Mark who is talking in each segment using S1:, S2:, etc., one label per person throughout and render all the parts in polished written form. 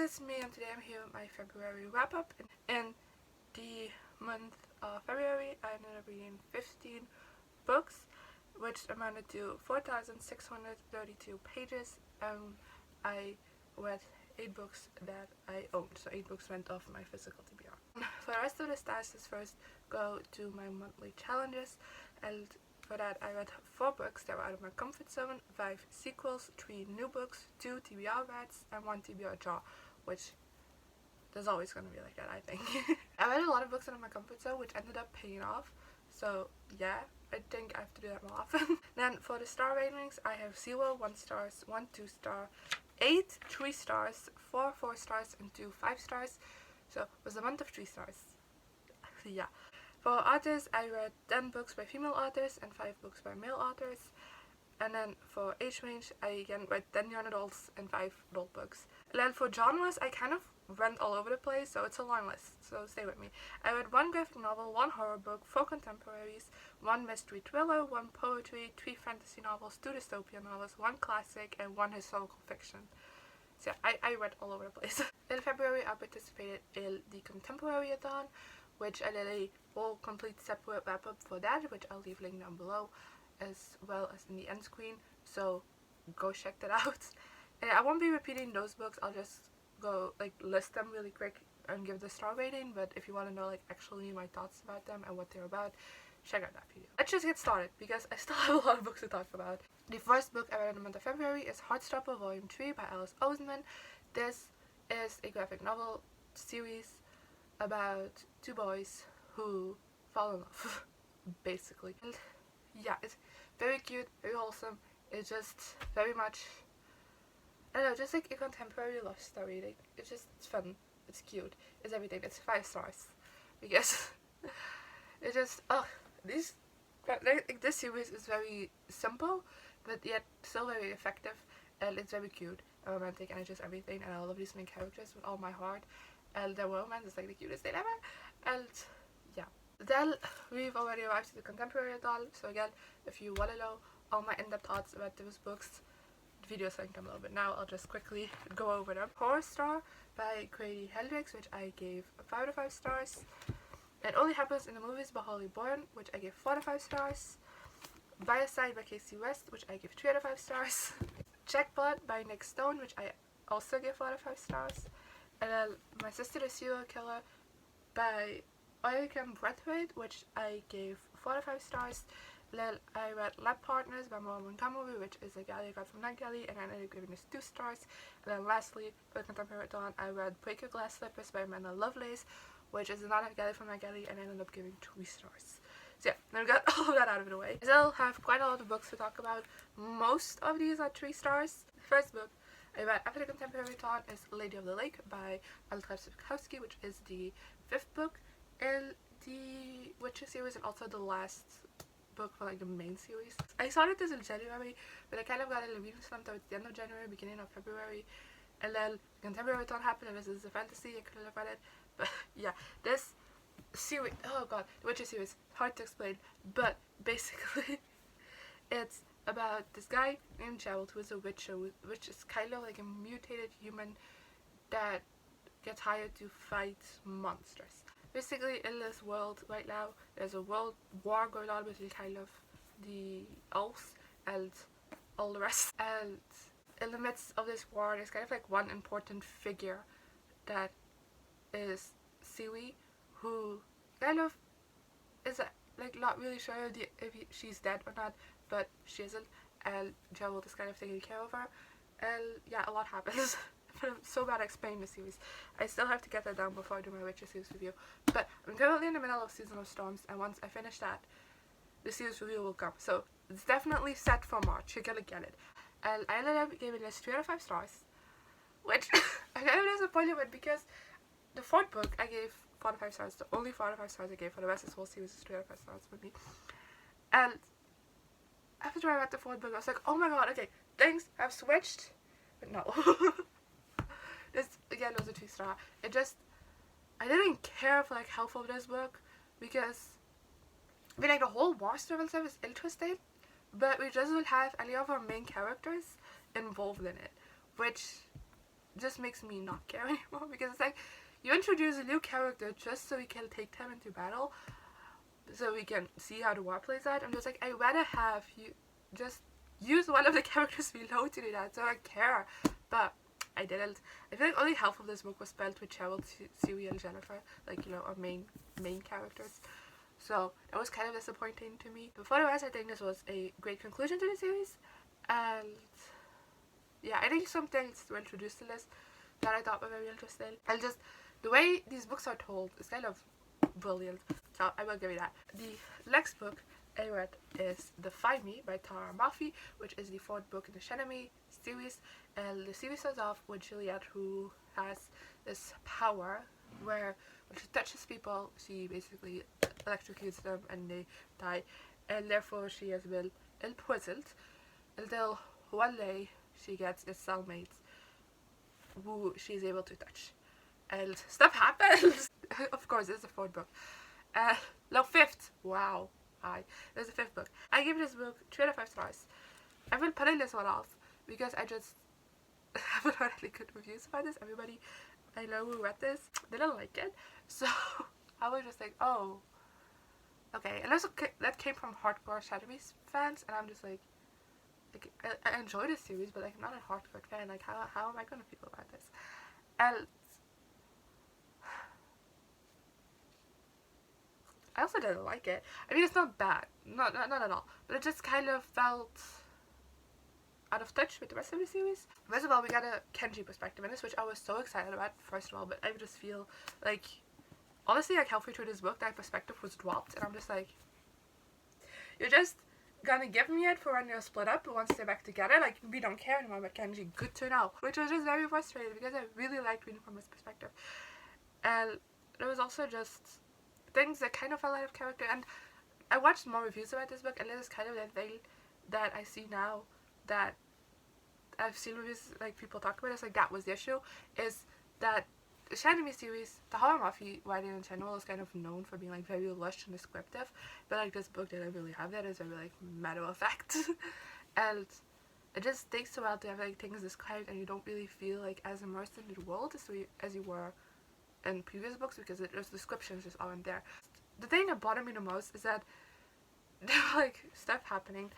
S1: it's me, and today I'm here with my February wrap-up. In the month of February, I ended up reading 15 books, which amounted to 4,632 pages, and I read 8 books that I owned, so 8 books went off my physical TBR. For the rest of this task, let's first go to my monthly challenges, and for that I read 4 books that were out of my comfort zone, 5 sequels, 3 new books, 2 TBR reads, and 1 TBR draw, which there's always going to be like that, I think. I read a lot of books out of my comfort zone, which ended up paying off, so yeah, I think I have to do that more often. Then for the star ratings, I have 0 1 stars, 1 2 star, 8 3 stars, 4 4 stars, and 2 5 stars, so it was a month of 3 stars. Yeah. For authors, I read 10 books by female authors and 5 books by male authors. And then for age range, I again read 10 young adults and 5 adult books. And then for genres, I kind of went all over the place, so it's a long list, so stay with me. I read 1 graphic novel, 1 horror book, 4 contemporaries, 1 mystery thriller, 1 poetry, 3 fantasy novels, 2 dystopian novels, 1 classic, and 1 historical fiction. So yeah, I read all over the place. In February, I participated in the Contemporaryathon, which I did a whole complete separate wrap-up for that, which I'll leave link down below, as well as in the end screen, so go check that out. And I won't be repeating those books, I'll just go list them really quick and give the star rating, but if you want to know actually my thoughts about them and what they're about, check out that video. Let's just get started, because I still have a lot of books to talk about. The first book I read in the month of February is Heartstopper Volume 3 by Alice Oseman. This is a graphic novel series about 2 boys who fall in love, basically. And yeah, it's very cute, very wholesome. It's just very much, I don't know, just like a contemporary love story. It's fun, it's cute, it's everything. It's 5 stars because it just this series is very simple, but yet still very effective, and it's very cute and romantic, and it's just everything. And I love these main characters with all my heart. And the romance is the cutest thing ever. And yeah. Then we've already arrived to the Contemporaryathon. So again, if you want to know all my in-depth thoughts about those books, the videos linked down below. But now I'll just quickly go over them. Horror Star by Grady Hendrix, which I gave 5 out of 5 stars. It Only Happens in the Movies by Holly Bourne, which I gave 4 out of 5 stars. By a Side by Casey West, which I gave 3 out of 5 stars. Checkblood by Nick Stone, which I also gave 4 out of 5 stars. And then My Sister the Serial Killer by Oyukan Braithwaite, which I gave 4 out of 5 stars. Then I read Lab Partners by Maura Montgomery, which is a galley I got from NetGalley, and I ended up giving this 2 stars. And then lastly, for the Contemporaryathon, I read Break Your Glass Slippers by Amanda Lovelace, which is not a galley from NetGalley, and I ended up giving 3 stars. So yeah, now we got all of that out of the way. I still have quite a lot of books to talk about. Most of these are 3 stars. The first book I read after the Contemporaryathon is Lady of the Lake by Andrzej Sapkowski, which is the 5th book in the Witcher series and also the last book for the main series. I started this in January, but I kind of got in a reading slump towards the end of January, beginning of February, and then the Contemporaryathon happened, and this is a fantasy, I couldn't have read it. But yeah, this series, oh god, the Witcher series, hard to explain, but basically it's about this guy named Gerald who is a witcher, which is kind of like a mutated human that gets hired to fight monsters. Basically, in this world right now, there's a world war going on between kind of the elves and all the rest. And in the midst of this war, there's kind of one important figure that is Siwi, who kind of is not really sure if she's dead or not, but she isn't, and Gerald is kind of taking care of her, and yeah, a lot happens. I'm so bad at explaining the series. I still have to get that down before I do my Witcher series review, but I'm currently in the middle of Season of Storms, and once I finish that, the series review will come, so it's definitely set for March. You're gonna get it. And I ended up giving this 3 out of 5 stars, which I'm kind of disappointed with, because the 4th book I gave 4 out of 5 stars. The only 4 out of 5 stars I gave. For the rest of this whole series is 3 out of 5 stars with me. And after I read the 4th book, I was like, oh my god, okay, things have switched. But no. This again was a 2 star. I didn't care for health of this book, because I mean the whole war story and stuff is interesting, but we just don't have any of our main characters involved in it, which just makes me not care anymore, because it's like, you introduce a new character just so we can take them into battle, so we can see how the war plays out. I'm just like, I'd rather have you just use one of the characters below to do that, so I care. But I didn't. I feel like only half of this book was spent with Cheryl, Siri, and Jennifer, like, you know, our main characters. So that was kind of disappointing to me. But for the rest, I think this was a great conclusion to the series. And yeah, I think some things were introduced to this that I thought were very interesting. And just the way these books are told is kind of brilliant. So I will give you that. The next book I read is Defy Me by Tahereh Mafi, which is the fourth book in the Shenemy series. And the series starts off with Juliet, who has this power where when she touches people, she basically electrocutes them and they die. And therefore she has been imprisoned until one day she gets a cellmate who she's able to touch. And stuff happens! Of course, this is the fourth book. No, fifth! Wow. Hi. This is the fifth book. I give this book 3 out of 5 stars. I've been putting this one off because I just haven't heard any good reviews about this. Everybody I know who read this didn't like it. So I was just like, oh, okay. And also that came from hardcore Shadowy fans, and I'm just like I enjoy this series, but like I'm not a hardcore fan. Like how am I gonna feel about this? And I also didn't like it. I mean, it's not bad, not at all, but it just kind of felt out of touch with the rest of the series. First of all, we got a Kenji perspective in this, which I was so excited about, first of all, but I just feel like, honestly, like halfway through this book, that perspective was dropped, and I'm just like, you're just gonna give me it for when they're split up, but once they're back together, like, we don't care anymore about Kenji, good to know. Which was just very frustrating, because I really liked reading from his perspective. And there was also just things that kind of fell out of character, and I watched more reviews about this book, and this is kind of the thing that I see now, that I've seen reviews, like, people talk about this, like, that was the issue, is that the Shenemy series, the Tahereh Mafi writing in general is kind of known for being, like, very lush and descriptive, but, like, this book didn't really have that. It's very, like, matter of fact, and it just takes a while to have, like, things described, and you don't really feel, like, as immersed in the world as you were in previous books, because those descriptions just aren't there. The thing that bothered me the most is that there were, like, stuff happening,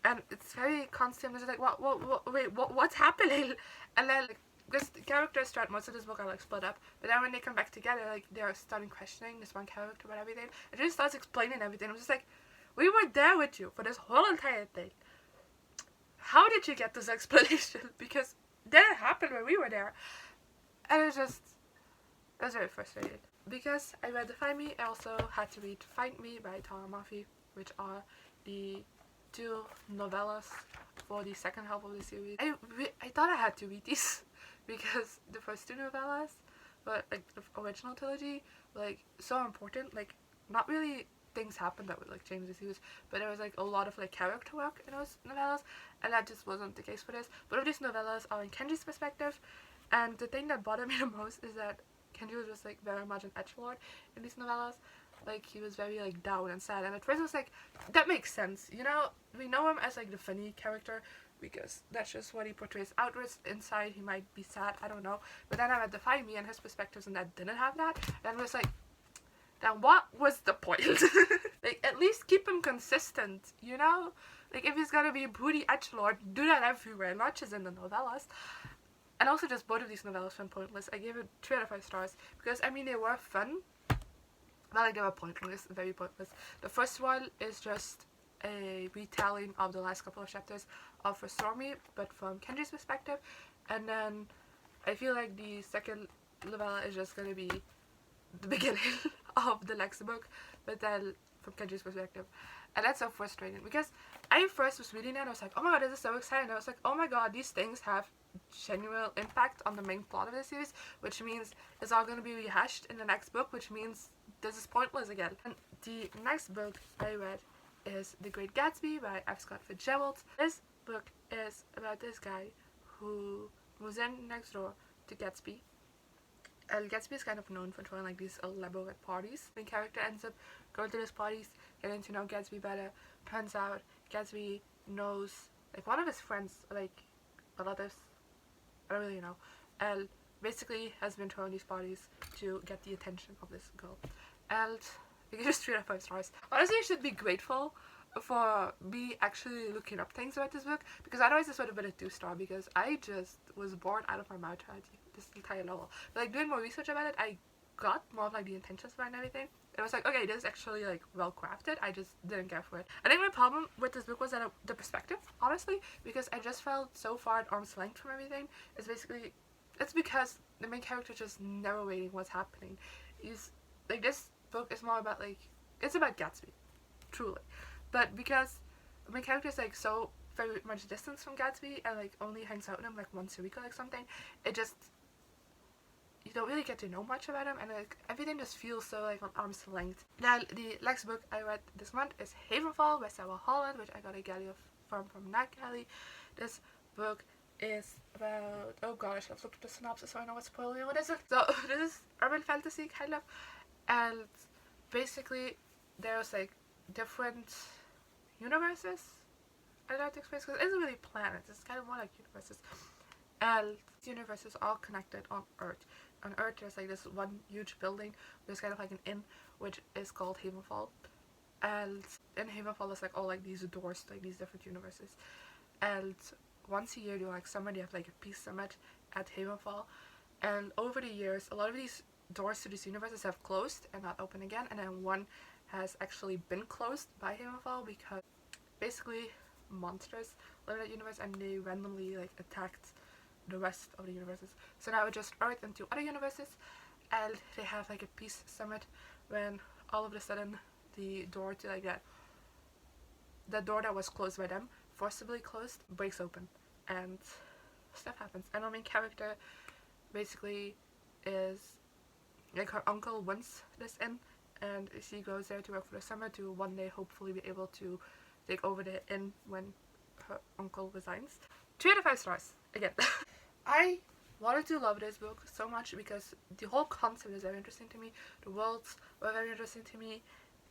S1: and it's very constant. It's like, what's happening? And then, like, this the characters throughout most of this book are, like, split up, but then when they come back together, like, they're starting questioning this one character about everything. It just starts explaining everything. I'm just like, we were there with you for this whole entire thing. How did you get this explanation? Because that happened when we were there. And it was very frustrating. Because I read Defy Me, I also had to read Find Me by Tahereh Mafi, which are the 2 novellas for the second half of the series. I thought I had to read these because the first 2 novellas, but like the original trilogy, were, like, so important. Like, not really things happened that would, like, change the series, but there was, like, a lot of, like, character work in those novellas, and that just wasn't the case for this. Both of these novellas are in Kenji's perspective, and the thing that bothered me the most is that Kenji was just, like, very much an edgelord in these novellas. Like, he was very, like, down and sad, and at first I was like, that makes sense, you know? We know him as, like, the funny character, because that's just what he portrays outwards. Inside, he might be sad, I don't know. But then I read Defy Me, and his perspectives and that didn't have that, and I was like, then what was the point? Like, at least keep him consistent, you know? Like, if he's gonna be a broody edgelord, do that everywhere, not just in the novellas. And also, just both of these novellas were pointless. I gave it 3 out of 5 stars, because, I mean, they were fun, but, like, they were pointless, very pointless. The first one is just a retelling of the last couple of chapters of Restore Me, but from Kenji's perspective. And then I feel like the second novella is just gonna be the beginning of the next book, but then from Kenji's perspective. And that's so frustrating, because I first was reading it and I was like, oh my god, this is so exciting. I was like, oh my god, these things have genuine impact on the main plot of the series, which means it's all going to be rehashed in the next book, which means this is pointless again. And the next book I read is The Great Gatsby by F. Scott Fitzgerald. This book is about this guy who moves in next door to Gatsby, and Gatsby is kind of known for throwing, like, these elaborate parties. The character ends up going to these parties, getting to know Gatsby better. Turns out Gatsby knows, like, one of his friends, like, relatives, I don't really know, and basically has been thrown these bodies to get the attention of this girl. And it gives 3 out of 5 stars. Honestly, I should be grateful for me actually looking up things about this book, because otherwise this would have been a 2-star, because I just was bored out of my mouth throughout this entire novel. But like doing more research about it, I got more of like the intentions behind everything. It was like, okay, this is actually like well crafted. I just didn't care for it. I think my problem with this book was that the perspective, honestly, because I just felt so far at arm's length from everything. It's because the main character just narrating what's happening. He's like, this book is more about like, it's about Gatsby, truly, but because the main character is like so very much distance from Gatsby and like only hangs out with him like once a week or like something, it just, you don't really get to know much about him, and like everything just feels so like on arm's length. Now the next book I read this month is Havenfall by Sara, Holland, which I got a galley from Night Galley. This book is about, oh gosh, I've looked at the synopsis so I know what's spoiling. What is it? So this is urban fantasy kind of, and basically there's like different universes. I don't know how to explain, because it isn't really planets, it's kind of more like universes, and these universes are connected on Earth. On Earth there's like this one huge building, there's kind of like an inn, which is called Havenfall, and in Havenfall there's like all like these doors to like these different universes, and once a year they like summer, they have like a peace summit at Havenfall, and over the years a lot of these doors to these universes have closed and not open again, and then one has actually been closed by Havenfall because basically monsters live in that universe and they randomly like attacked the rest of the universes. So now it's just Earth and 2 other universes, and they have like a peace summit when all of a sudden the door to like that door that was closed by them, forcibly closed, breaks open and stuff happens. And our main character basically is like, her uncle wants this inn, and she goes there to work for the summer to one day hopefully be able to take over the inn when her uncle resigns. 3 out of 5 stars again. I wanted to love this book so much because the whole concept is very interesting to me, the worlds were very interesting to me,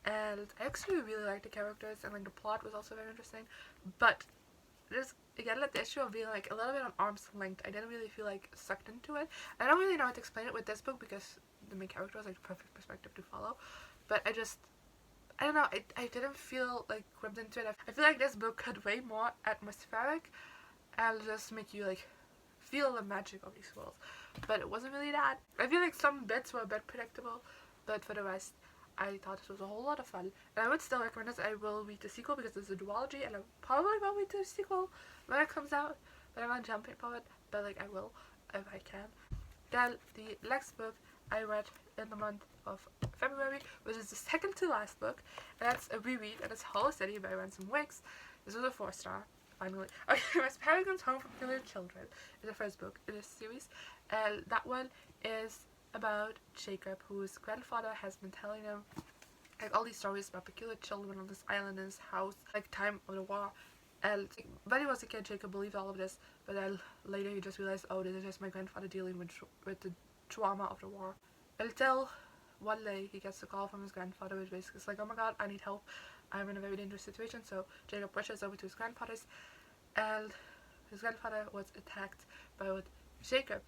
S1: and I actually really liked the characters, and like the plot was also very interesting. But there's again like the issue of being like a little bit on arm's length. I didn't really feel like sucked into it. I don't really know how to explain it with this book because the main character was like the perfect perspective to follow, but I don't know, I didn't feel like gripped into it. I feel like this book could way more atmospheric and just make you like feel the magic of these worlds, but it wasn't really that. I feel like some bits were a bit predictable, but for the rest I thought this was a whole lot of fun, and I would still recommend this. I will read the sequel because it's a duology, and I probably will read the sequel when it comes out, but I'm not jumping for it, but like I will if I can. Then the next book I read in the month of February, which is the second to last book, and that's a reread, and it's Hollow City by Ransom Riggs. This was a 4-star, finally. Okay, Miss Peregrine's Home for Peculiar Children is the first book in this series, and that one is about Jacob, whose grandfather has been telling him like all these stories about peculiar children on this island in his house, like time of the war. And when he was a kid, Jacob believed all of this, but then later he just realized, oh, this is just my grandfather dealing with the trauma of the war. Until one day he gets a call from his grandfather, which basically is like, oh my god, I need help, I'm in a very dangerous situation. So Jacob rushes over to his grandfather's, and his grandfather was attacked by what Jacob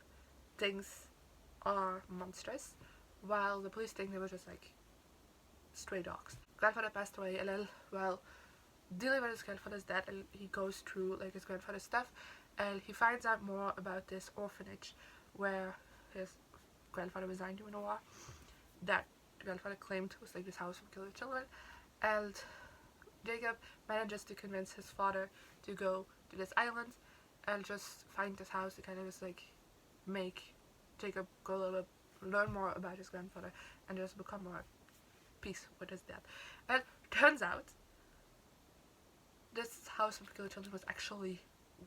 S1: thinks are monsters, while the police think they were just like stray dogs. Grandfather passed away, and then, well, dealing with his grandfather's death, and he goes through like his grandfather's stuff, and he finds out more about this orphanage where his grandfather resigned during the war, that the grandfather claimed was like this house for peculiar children. And Jacob manages to convince his father to go to this island and just find this house to kind of just like make Jacob go a little bit, learn more about his grandfather, and just become more at peace with his death. And turns out this house for peculiar children was actually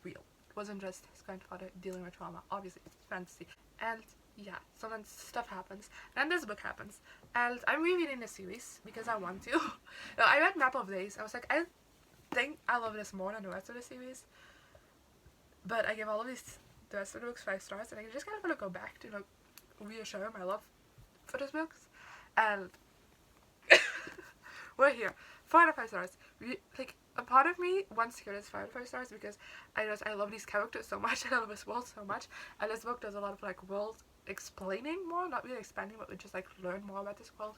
S1: real. It wasn't just his grandfather dealing with trauma. Obviously, it's fantasy. And yeah, sometimes stuff happens, and this book happens, and I'm rereading the series because I want to. No, I read Map of Days. I was like, I think I love this more than the rest of the series, but I give all of the rest of the books 5 stars, and I just kind of want to go back to reassure my love for these books, and we're here. 4 out of 5 stars. a part of me wants to give this 5 stars because I love these characters so much, I love this world so much, and this book does a lot of like world explaining more, not really expanding, but we just like learn more about this world.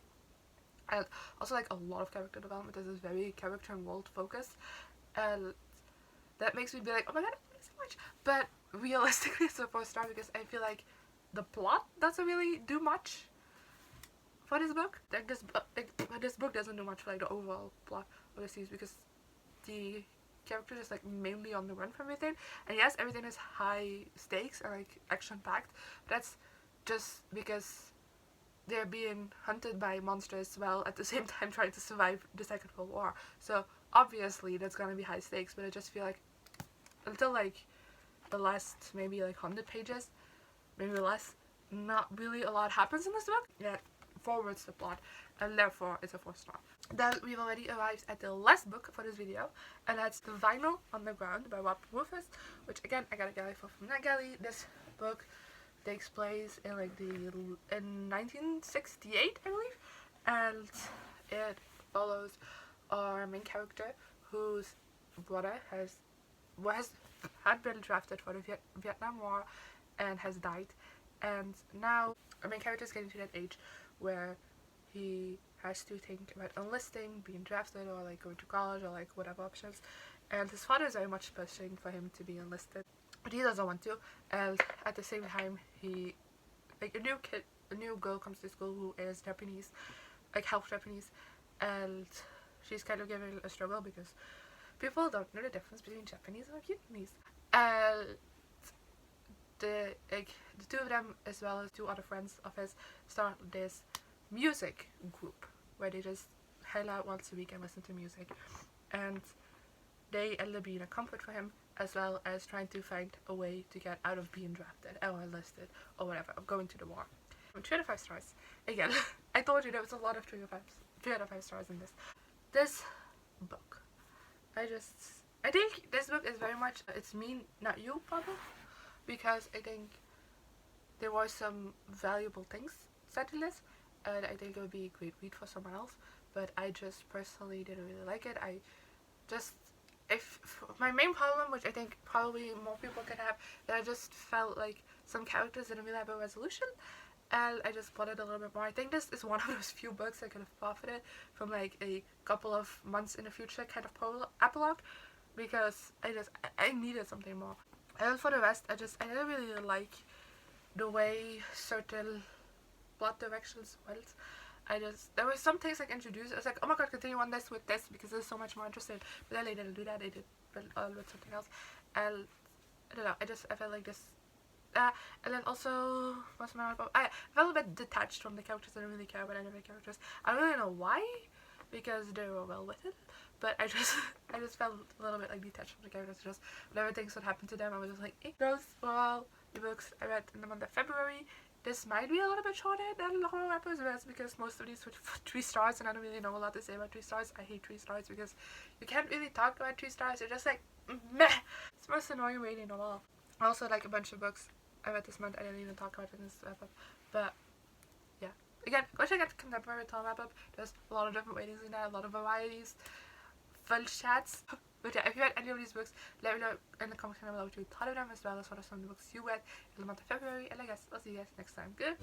S1: And also like a lot of character development. This is very character and world focused, and that makes me be like, oh my god, I love it so much. But realistically it's a 4 star because I feel like the plot doesn't really do much for this book. Like this book doesn't do much for like the overall plot of the series because the characters is like mainly on the run from everything, and yes, everything is high stakes and like action packed. That's just because they're being hunted by monsters while at the same time trying to survive the Second World War. So obviously that's gonna be high stakes, but I just feel like until like the last maybe like 100 pages, maybe less, not really a lot happens in this book. Yeah, forwards the plot, and therefore it's a 4 star. Then we've already arrived at the last book for this video, and that's The Vinyl on the Ground by Rob Rufus, which again I got a galley for from that galley. This book takes place in like in 1968, I believe, and it follows our main character whose brother had been drafted for the Vietnam War and has died, and now our main character is getting to that age where he has to think about enlisting, being drafted, or like going to college, or like whatever options, and his father is very much pushing for him to be enlisted, but he doesn't want to. And at the same time, he like a new girl comes to school who is Japanese, like half Japanese, and she's kind of giving a struggle because people don't know the difference between Japanese and Vietnamese. And the two of them, as well as 2 other friends of his, start this music group where they just hang out once a week and listen to music, and they end up being a comfort for him, as well as trying to find a way to get out of being drafted or enlisted or whatever, of going to the war. 3 out of 5 stars. Again, I told you there was a lot of 3 out of 5 stars in this book. I think this book is very much it's me, not you problem, because I think there were some valuable things said in this, and I think it would be a great read for someone else, but I just personally didn't really like it. My main problem, which I think probably more people could have, that I just felt like some characters didn't really have a resolution, and I just wanted a little bit more. I think this is one of those few books I could have profited from like a couple of months in the future kind of epilogue, because I needed something more. And for the rest, I didn't really like the way certain plot directions went. There were some things like introduced. I was like, oh my god, continue on this with this because it's so much more interesting. But then they didn't do that. They did with something else. And I don't know. I felt like this. And then also, what's my about? I felt a bit detached from the characters. I didn't really care about any of the characters. I don't really know why, because they were well written. But I just felt a little bit like detached from the characters. Just whatever things would happen to them, I was just like, those were all the books I read in the month of February. This might be a little bit shorter than the whole episodes because most of these were 3 stars, and I don't really know a lot to say about 3 stars. I hate 3 stars because you can't really talk about 3 stars. You're just like, meh. It's the most annoying rating of all. I also like a bunch of books I read this month. I didn't even talk about it in this wrap-up. But yeah, again, go check out the Contemporaryathon wrap-up. There's a lot of different ratings in there, a lot of varieties, fun chats. But yeah, if you read any of these books, let me know in the comments down below what you thought of them, as well as what are some of the books you read in the month of February. And I guess I'll see you guys next time. Good.